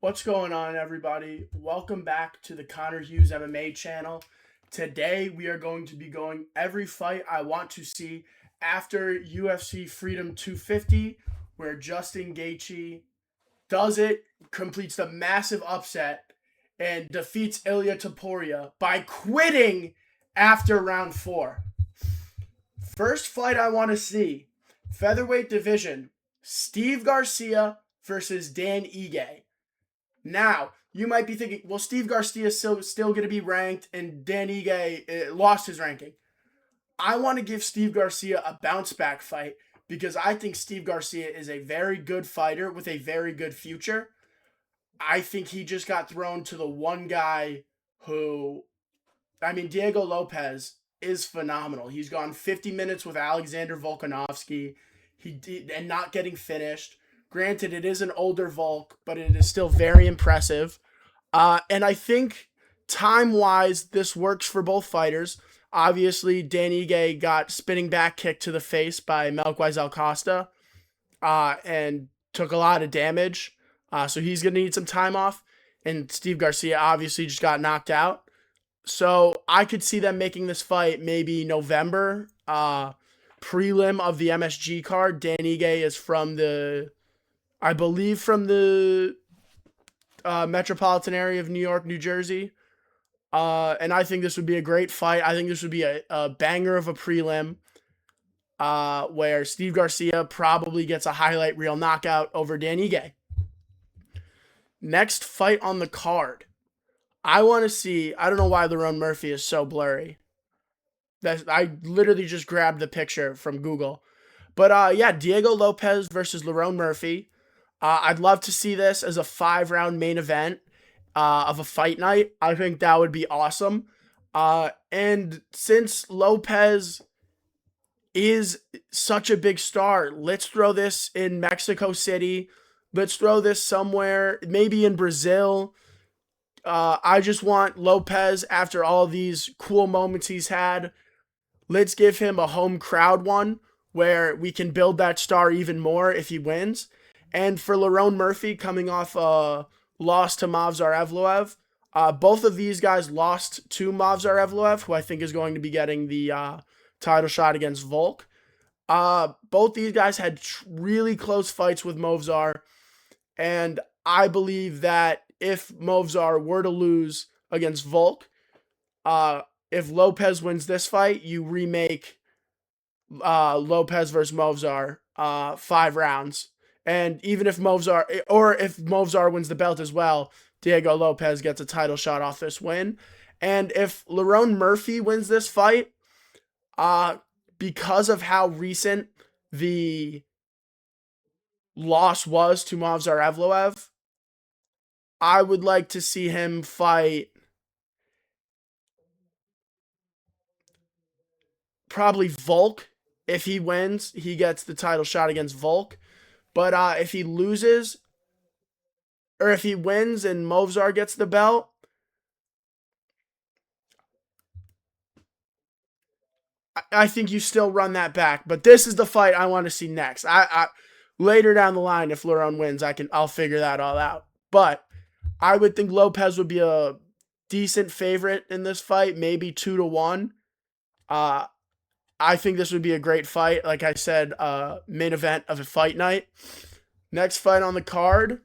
What's going on, everybody? Welcome back to the Conor Hughes MMA channel. Today, we are going to be going every fight I want to see after UFC Freedom 250, where Justin Gaethje does it, completes the massive upset, and defeats Ilia Topuria by quitting after round 4. First fight I want to see, featherweight division, Steve Garcia versus Dan Ige. Now, you might be thinking, well, Steve Garcia is still going to be ranked, and Dan Ige lost his ranking. I want to give Steve Garcia a bounce-back fight because I think Steve Garcia is a very good fighter with a very good future. I think he just got thrown to the one guy Diego Lopez is phenomenal. He's gone 50 minutes with Alexander Volkanovski and not getting finished. Granted, it is an older Volk, but it is still very impressive. And I think time-wise, this works for both fighters. Obviously, Dan Ige got spinning back kick to the face by Melquies Acosta and took a lot of damage. So he's going to need some time off. And Steve Garcia obviously just got knocked out. So I could see them making this fight maybe November. Prelim of the MSG card. Dan Ige is from the metropolitan area of New York, New Jersey. And I think this would be a great fight. I think this would be a banger of a prelim where Steve Garcia probably gets a highlight reel knockout over Dan Ige. Next fight on the card. I want to see, I don't know why Lerone Murphy is so blurry. I literally just grabbed the picture from Google. But Diego Lopez versus Lerone Murphy. I'd love to see this as a 5-round main event of a fight night. I think that would be awesome. And since Lopez is such a big star, let's throw this in Mexico City. Let's throw this somewhere, maybe in Brazil. I just want Lopez, after all these cool moments he's had, let's give him a home crowd one where we can build that star even more if he wins. And for Lerone Murphy, coming off a loss to Movsar Evloev, both of these guys lost to Movsar Evloev, who I think is going to be getting the title shot against Volk. Both these guys had really close fights with Movsar, and I believe that if Movsar were to lose against Volk, if Lopez wins this fight, you remake Lopez versus Movsar 5 rounds. And even if Movsar wins the belt as well, Diego Lopez gets a title shot off this win. And if Lerone Murphy wins this fight, because of how recent the loss was to Movsar Evloev, I would like to see him fight probably Volk. If he wins, he gets the title shot against Volk. But if he loses, or if he wins and Movsar gets the belt, I think you still run that back. But this is the fight I want to see next. I later down the line, if Lerone wins, I'll figure that all out. But I would think Lopez would be a decent favorite in this fight, maybe 2-1. I think this would be a great fight. Like I said, main event of a fight night. Next fight on the card,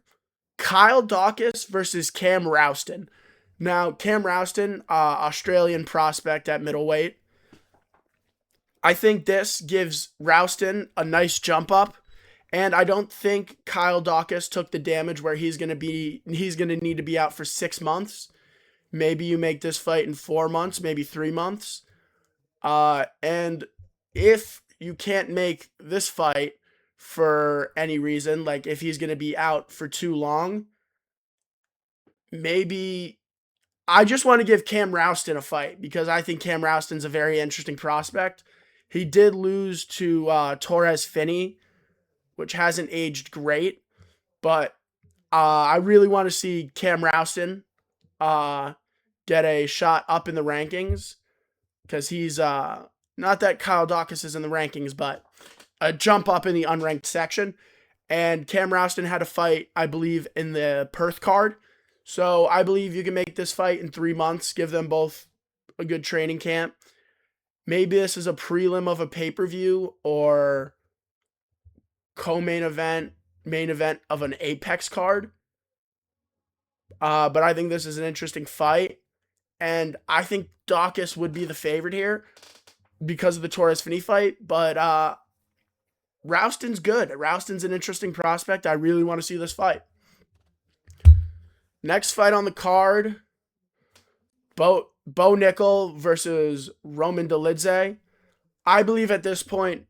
Kyle Daukaus versus Cam Rouston. Now, Cam Rouston, Australian prospect at middleweight. I think this gives Rouston a nice jump up. And I don't think Kyle Daukaus took the damage where he's going to need to be out for 6 months. Maybe you make this fight in 4 months, maybe 3 months. And if you can't make this fight for any reason, like if he's going to be out for too long, maybe I just want to give Cam Rouston a fight because I think Cam Rouston's a very interesting prospect. He did lose to Torres Finney, which hasn't aged great, but I really want to see Cam Rouston get a shot up in the rankings because he's not that Kyle Daukaus is in the rankings, but a jump up in the unranked section. And Cam Rowston had a fight, I believe, in the Perth card. So I believe you can make this fight in 3 months, give them both a good training camp. Maybe this is a prelim of a pay-per-view or co-main event, main event of an Apex card. But I think this is an interesting fight. And I think Dawkins would be the favorite here because of the Torres Finney fight. But Rouston's good. Rouston's an interesting prospect. I really want to see this fight. Next fight on the card, Bo Nickel versus Roman Dolidze. I believe at this point,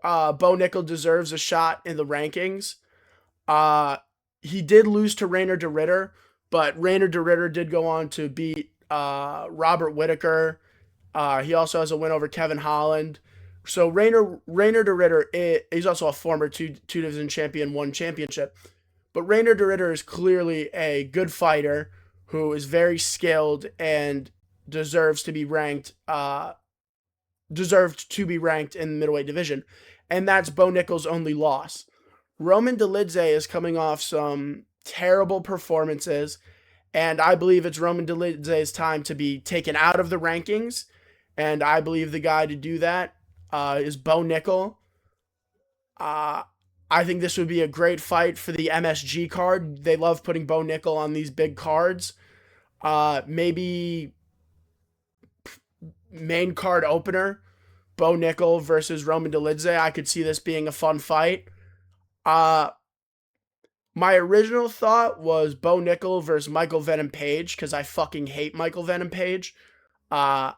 Bo Nickel deserves a shot in the rankings. He did lose to Rainer de Ritter, but Rainer de Ritter did go on to beat Robert Whittaker. He also has a win over Kevin Holland. So Rainer de Ritter, he's also a former two division champion, one championship. But Rainer de Ritter is clearly a good fighter who is very skilled and deserves to be ranked in the middleweight division. And that's Bo Nickel's only loss. Roman Dolidze is coming off some terrible performances, and I believe it's Roman Dolidze's time to be taken out of the rankings, and I believe the guy to do that is Bo Nickel. I think this would be a great fight for the MSG card. They love putting Bo Nickel on these big cards. Maybe main card opener, Bo Nickel versus Roman Dolidze. I could see this being a fun fight. My original thought was Bo Nickel versus Michael Venom Page because I fucking hate Michael Venom Page. I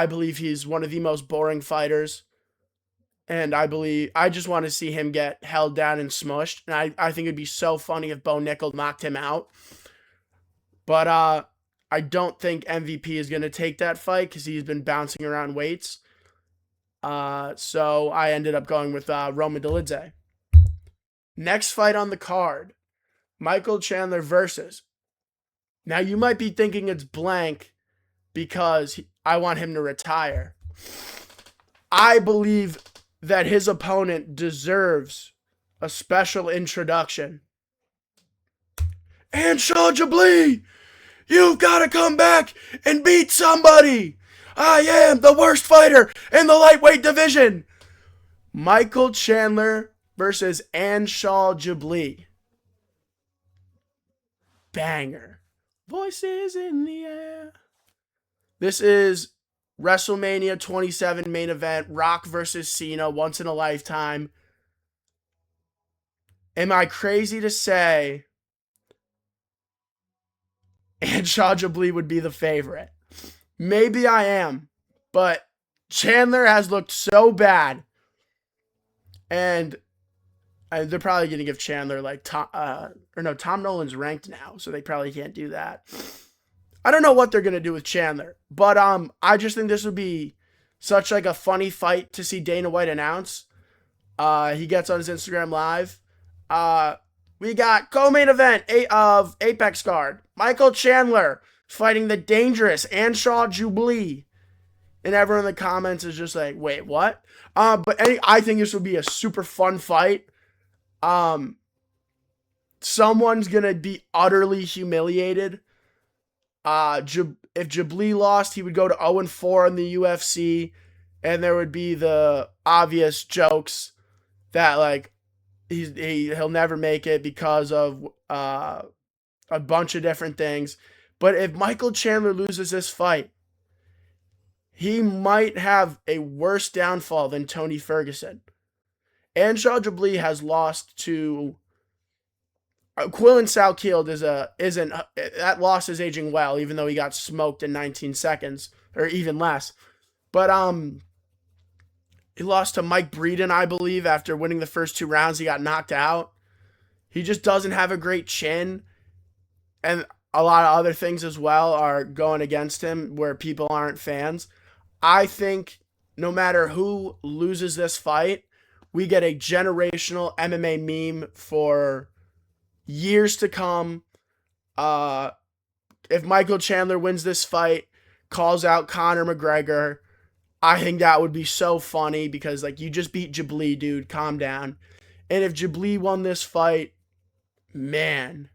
believe he's one of the most boring fighters. And I just want to see him get held down and smushed. And I think it'd be so funny if Bo Nickel knocked him out. But I don't think MVP is going to take that fight because he's been bouncing around weights. So I ended up going with Roman Dolidze. Next fight on the card, Michael Chandler versus. Now you might be thinking it's blank because I want him to retire. I believe that his opponent deserves a special introduction. Anshul Jabli, you've got to come back and beat somebody. I am the worst fighter in the lightweight division. Michael Chandler versus Anshul Jabli. Banger. Voices in the air. This is WrestleMania 27 main event, Rock versus Cena, once in a lifetime. Am I crazy to say Anshul Jabli would be the favorite? Maybe I am, but Chandler has looked so bad. And they're probably going to give Chandler Tom Nolan's ranked now, so they probably can't do that. I don't know what they're going to do with Chandler, but I just think this would be such like a funny fight to see Dana White announce. He gets on his Instagram Live. We got co-main event of Apex card. Michael Chandler fighting the dangerous Anshul Jabli. And everyone in the comments is just like, wait, what? I think this would be a super fun fight. Someone's going to be utterly humiliated. If Jabli lost, he would go to 0-4 in the UFC, and there would be the obvious jokes that like he'll never make it because of a bunch of different things. But if Michael Chandler loses this fight, he might have a worse downfall than Tony Ferguson. Anshul Jabli has lost to Quillen Salkield that loss is aging well, even though he got smoked in 19 seconds or even less. But he lost to Mike Breeden, I believe, after winning the first 2 rounds. He got knocked out. He just doesn't have a great chin, and a lot of other things as well are going against him where people aren't fans. I think no matter who loses this fight, we get a generational MMA meme for years to come. If Michael Chandler wins this fight, calls out Conor McGregor, I think that would be so funny because like you just beat Jabli, dude. Calm down. And if Jabli won this fight, man,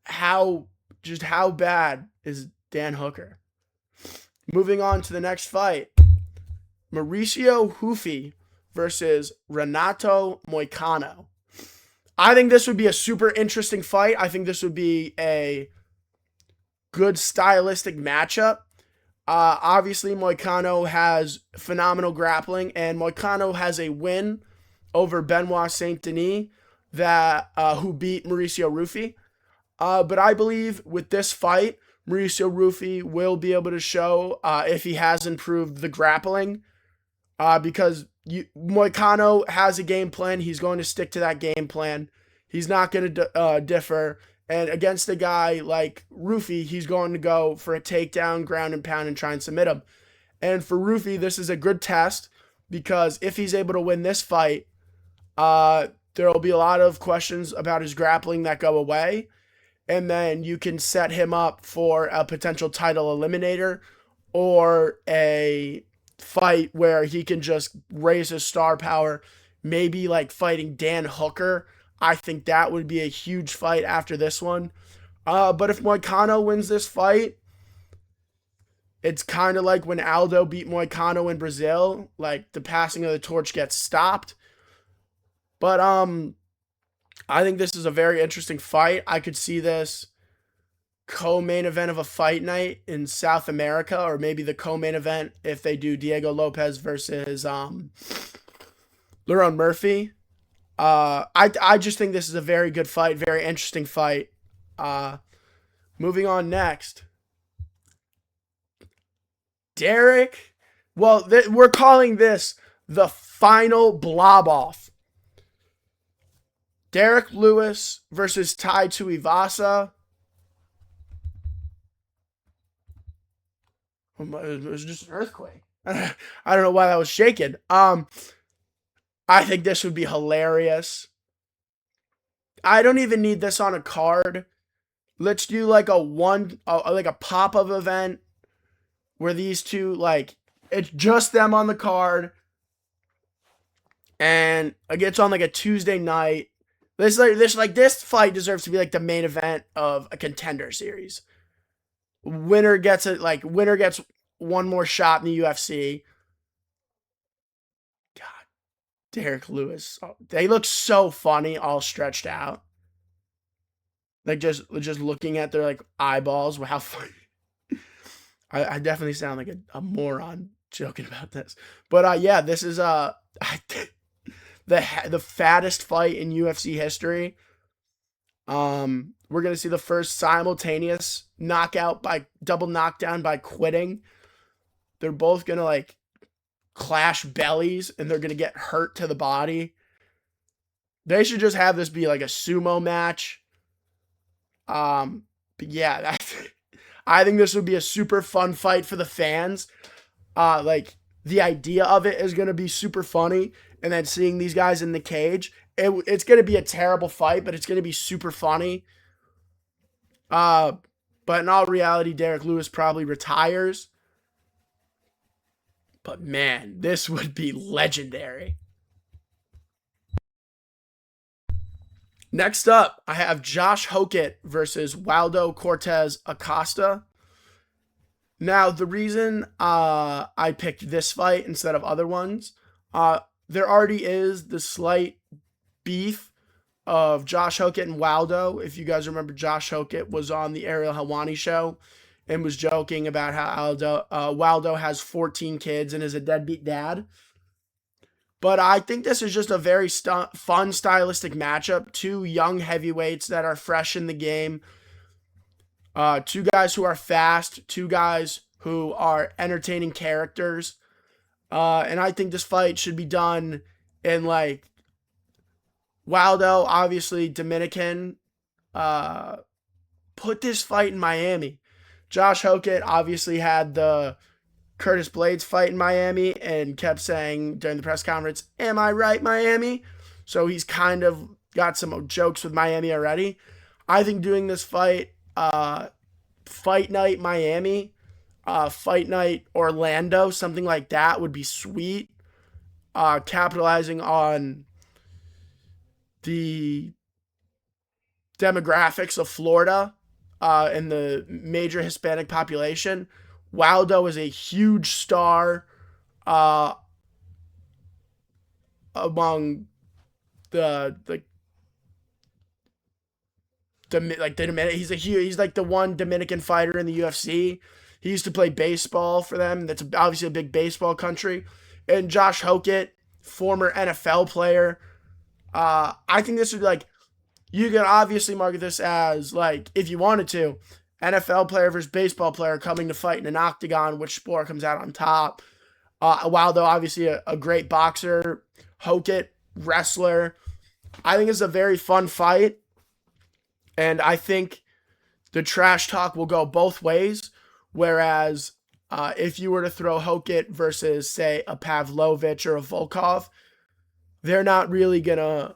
how how bad is Dan Hooker? Moving on to the next fight, Mauricio Hufi versus Renato Moicano. I think this would be a super interesting fight. I think this would be a good stylistic matchup. Obviously, Moicano has phenomenal grappling, and Moicano has a win over Benoit Saint Denis that who beat Mauricio Rufy. But I believe with this fight, Mauricio Rufy will be able to show if he has improved the grappling. Because Moicano has a game plan. He's going to stick to that game plan. He's not going to differ. And against a guy like Rufy, he's going to go for a takedown, ground and pound, and try and submit him. And for Rufy, this is a good test because if he's able to win this fight, there will be a lot of questions about his grappling that go away. And then you can set him up for a potential title eliminator or a fight where he can just raise his star power, maybe like fighting Dan Hooker. I think that would be a huge fight after this one. But if Moicano wins this fight, it's kind of like when Aldo beat Moicano in Brazil, like the passing of the torch gets stopped. But I think this is a very interesting fight. I could see this co-main event of a fight night in South America, or maybe the co-main event if they do Diego Lopez versus Lerone Murphy. I just think this is a very good fight, very interesting fight. Moving on next. Derek. Well, we're calling this the final blob off. Derek Lewis versus Tai Tuivasa. It was just an earthquake. I don't know why that was shaking. I think this would be hilarious. I don't even need this on a card. Let's do like a pop-up event where these two, like, it's just them on the card, and it gets on like a Tuesday night. This fight deserves to be like the main event of a Contender Series. Winner gets one more shot in the UFC. God, Derek Lewis. Oh, they look so funny, all stretched out. Like just looking at their like eyeballs. How funny. I definitely sound like a moron joking about this. But yeah, this is the fattest fight in UFC history. We're gonna see the first simultaneous double knockdown by quitting. They're both gonna like clash bellies and they're gonna get hurt to the body. They should just have this be like a sumo match. But yeah, I think this would be a super fun fight for the fans. Like the idea of it is gonna be super funny, and then seeing these guys in the cage, it's gonna be a terrible fight, but it's gonna be super funny. But in all reality, Derek Lewis probably retires. But man, this would be legendary. Next up, I have Josh Hokett versus Waldo Cortez Acosta. Now, the reason I picked this fight instead of other ones, there already is the slight beef of Josh Hokett and Waldo. If you guys remember, Josh Hokett was on the Ariel Helwani show and was joking about how Waldo has 14 kids and is a deadbeat dad. But I think this is just a very fun stylistic matchup. Two young heavyweights that are fresh in the game. Two guys who are fast. Two guys who are entertaining characters. And I think this fight should be done in like Waldo, obviously Dominican. Put this fight in Miami. Josh Hokett obviously had the Curtis Blades fight in Miami and kept saying during the press conference, "Am I right, Miami?" So he's kind of got some jokes with Miami already. I think doing this fight, fight night Miami, fight night Orlando, something like that would be sweet. Capitalizing on the demographics of Florida and the major Hispanic population, Waldo is a huge star uh, among the like the Dominican. He's like the one Dominican fighter in the UFC. He used to play baseball for them. That's obviously a big baseball country. And Josh Hokett, former NFL player. I think this would be like, you can obviously market this as, like, if you wanted to, NFL player versus baseball player coming to fight in an octagon, which sport comes out on top. Wilder, obviously a great boxer. Hokett, wrestler. I think it's a very fun fight. And I think the trash talk will go both ways. Whereas if you were to throw Hokett versus, say, a Pavlovich or a Volkov, they're not really going to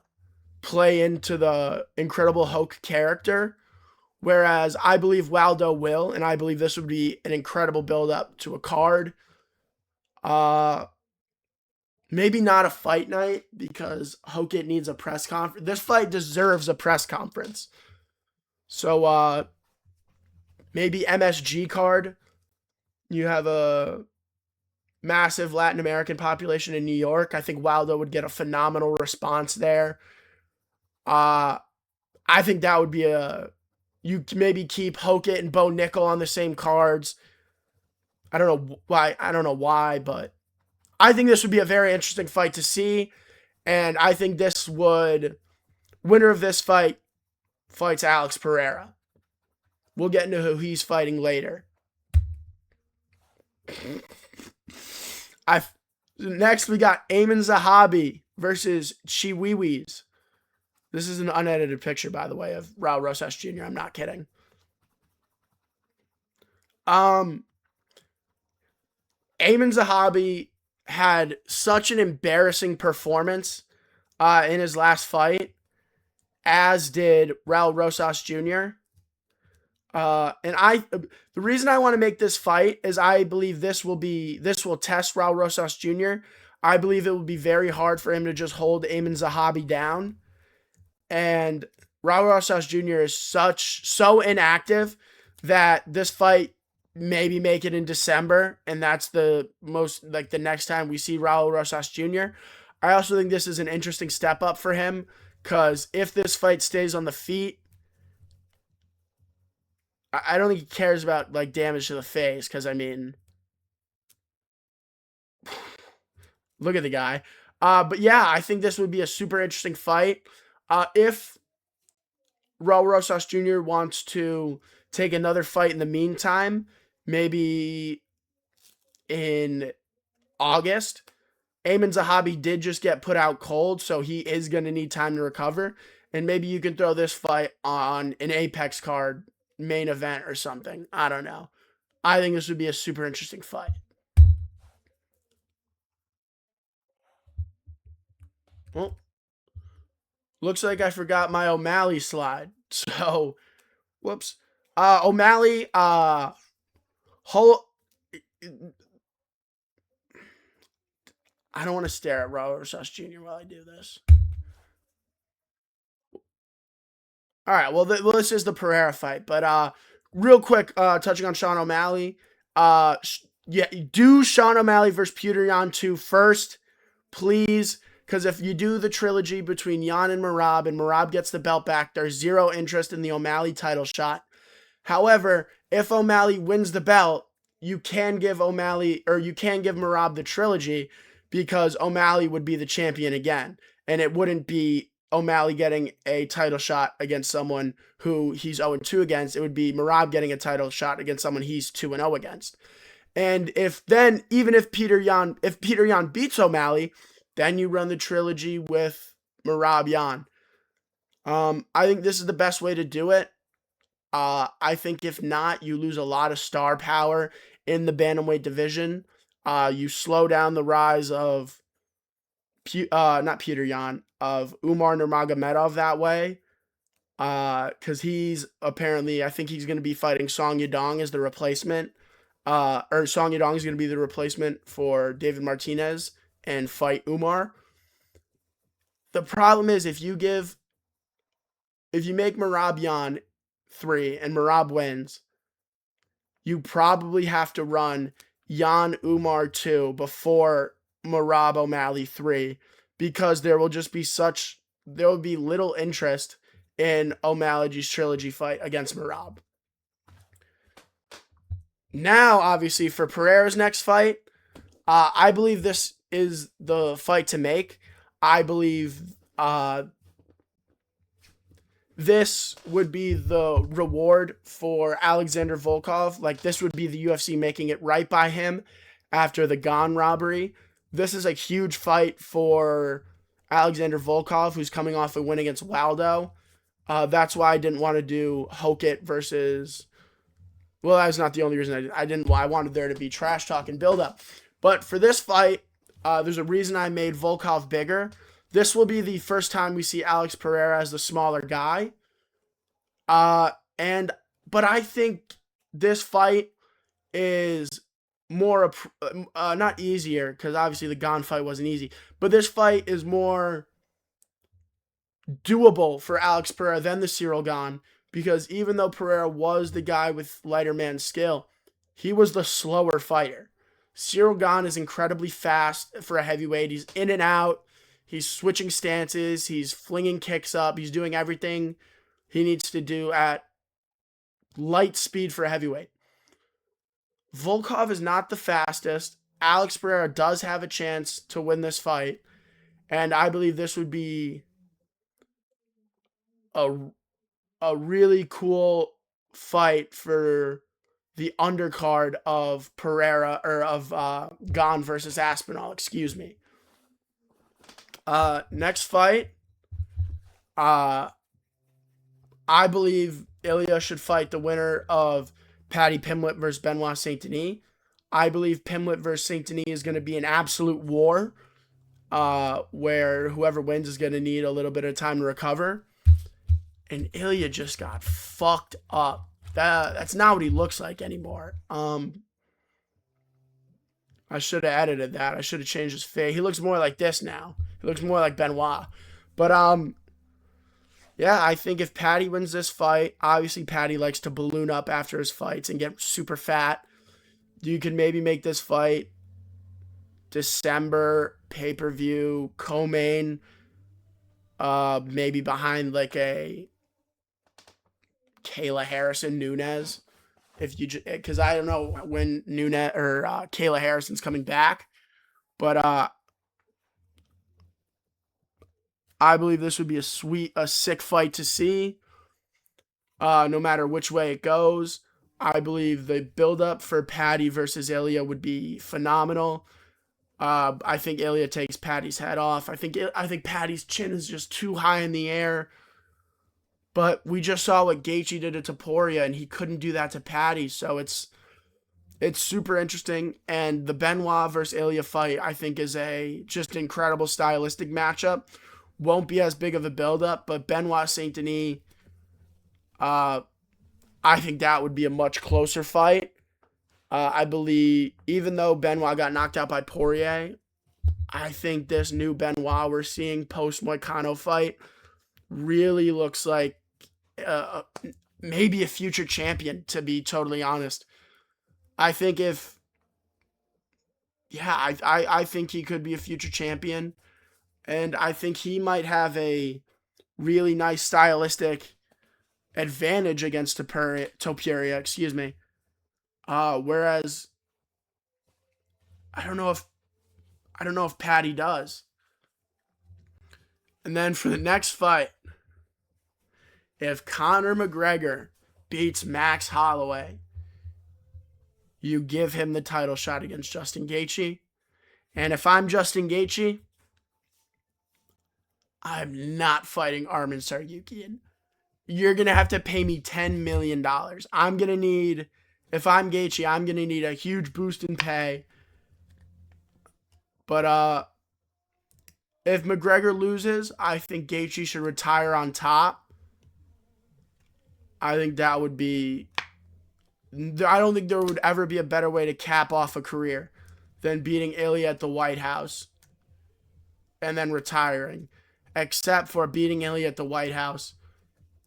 play into the Incredible Hulk character. Whereas I believe Waldo will, and I believe this would be an incredible build-up to a card. Maybe not a fight night because Hokett needs a press conference. This fight deserves a press conference. So maybe MSG card. You have a massive Latin American population in New York. I think Waldo would get a phenomenal response there. I think that would be you maybe keep Hokett and Bo Nickel on the same cards. I don't know why, but I think this would be a very interesting fight to see. And I think winner of this fight fights Alex Pereira. We'll get into who he's fighting later. Next, we got Amin Zahabi versus Chiwiwis. This is an unedited picture, by the way, of Raul Rosas Jr. I'm not kidding. Amin Zahabi had such an embarrassing performance in his last fight, as did Raul Rosas Jr. The reason I want to make this fight is I believe this will test Raul Rosas Jr. I believe it will be very hard for him to just hold Amin Zahabi down. And Raul Rosas Jr. is so inactive that this fight maybe make it in December, and that's the next time we see Raul Rosas Jr. I also think this is an interesting step up for him because if this fight stays on the feet, I don't think he cares about like damage to the face because I mean, look at the guy. But yeah, I think this would be a super interesting fight. If Raul Rosas Jr. wants to take another fight in the meantime, maybe in August. Amin Zahabi did just get put out cold, so he is going to need time to recover. And maybe you can throw this fight on an Apex card main event or something. I don't know. I think this would be a super interesting fight. Well, looks like I forgot my O'Malley slide. So, whoops. O'Malley, whole. I don't want to stare at Raul Rosas Jr. while I do this. All right, well, this is the Pereira fight, but real quick, touching on Sean O'Malley, do Sean O'Malley versus Petr Yan 2 first, please, because if you do the trilogy between Yan and Merab gets the belt back, there's zero interest in the O'Malley title shot. However, if O'Malley wins the belt, you can give Merab the trilogy because O'Malley would be the champion again, and it wouldn't be O'Malley getting a title shot against someone who he's 0-2 against. It would be Merab getting a title shot against someone he's 2-0 against. And if Petr Yan beats O'Malley, then you run the trilogy with Merab Yan. I think this is the best way to do it. I think if not, you lose a lot of star power in the bantamweight division. You slow down the rise of not Petr Yan, of Umar Nurmagomedov that way. Because he's apparently, I think he's going to be fighting Song Yadong as the replacement. Or Song Yadong is going to be the replacement for David Martinez and fight Umar. The problem is if you give if you make Merab Yan 3 and Merab wins, you probably have to run Yan Umar 2 before Merab O'Malley 3 because there will be little interest in O'Malley's trilogy fight against Merab. Now, obviously, for Pereira's next fight, I believe this is the fight to make. I believe this would be the reward for Alexander Volkov. Like, this would be the UFC making it right by him after the Gane robbery. This is a huge fight for Alexander Volkov, who's coming off a win against Waldo. That's why I didn't want to do Hokit versus... Well, that's not the only reason I didn't. I wanted there to be trash talk and build up. But for this fight, there's a reason I made Volkov bigger. This will be the first time we see Alex Pereira as the smaller guy. But I think this fight is more not easier, because obviously the Gane fight wasn't easy. But this fight is more doable for Alex Pereira than the Cyril Gane. Because even though Pereira was the guy with lighter man skill, he was the slower fighter. Cyril Gane is incredibly fast for a heavyweight. He's in and out. He's switching stances. He's flinging kicks up. He's doing everything he needs to do at light speed for a heavyweight. Volkov is not the fastest. Alex Pereira does have a chance to win this fight. And I believe this would be a really cool fight for the undercard of Pereira, or of Gane versus Aspinall, excuse me. Next fight, I believe Ilya should fight the winner of Paddy Pimblett versus Benoit Saint Denis. I believe Pimblett versus Saint Denis is going to be an absolute war, where whoever wins is going to need a little bit of time to recover. And Ilya just got fucked up. That's not what he looks like anymore. I should have edited that. I should have changed his face. He looks more like this now. He looks more like Benoit. But yeah, I think if Paddy wins this fight, obviously Paddy likes to balloon up after his fights and get super fat. You could maybe make this fight December pay-per-view, co-main, maybe behind like a Kayla Harrison Nunes, because I don't know when Nunes or Kayla Harrison's coming back, but I believe this would be a sick fight to see. No matter which way it goes, I believe the build-up for Paddy versus Ilya would be phenomenal. I think Ilya takes Paddy's head off. I think Paddy's chin is just too high in the air. But we just saw what Gaethje did to Topuria, and he couldn't do that to Paddy. So it's super interesting. And the Benoit versus Ilya fight, I think, is a just incredible stylistic matchup. Won't be as big of a build-up, but Benoit Saint Denis, I think that would be a much closer fight. I believe, even though Benoit got knocked out by Poirier, I think this new Benoit we're seeing post-Moicano fight really looks like maybe a future champion, to be totally honest. I think I think he could be a future champion, and I think he might have a really nice stylistic advantage against Topuria, excuse me. Whereas I don't know if Paddy does. And then for the next fight, if Conor McGregor beats Max Holloway, you give him the title shot against Justin Gaethje. And if I'm Justin Gaethje, I'm not fighting Arman Tsarukyan. You're going to have to pay me $10 million. If I'm Gaethje, I'm going to need a huge boost in pay. But if McGregor loses, I think Gaethje should retire on top. I think that would be... I don't think there would ever be a better way to cap off a career than beating Ilya at the White House and then retiring. Except for beating Ilya at the White House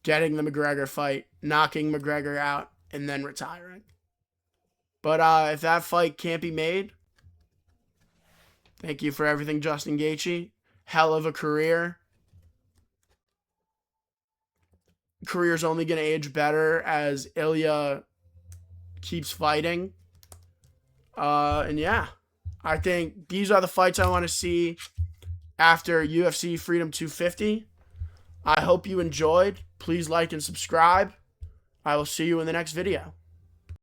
getting the McGregor fight, knocking McGregor out, and then retiring. But if that fight can't be made, thank you for everything, Justin Gaethje. Hell of a career. Career's only going to age better as Ilya keeps fighting. And yeah, I think these are the fights I want to see after UFC Freedom 250. I hope you enjoyed. Please like and subscribe. I will see you in the next video.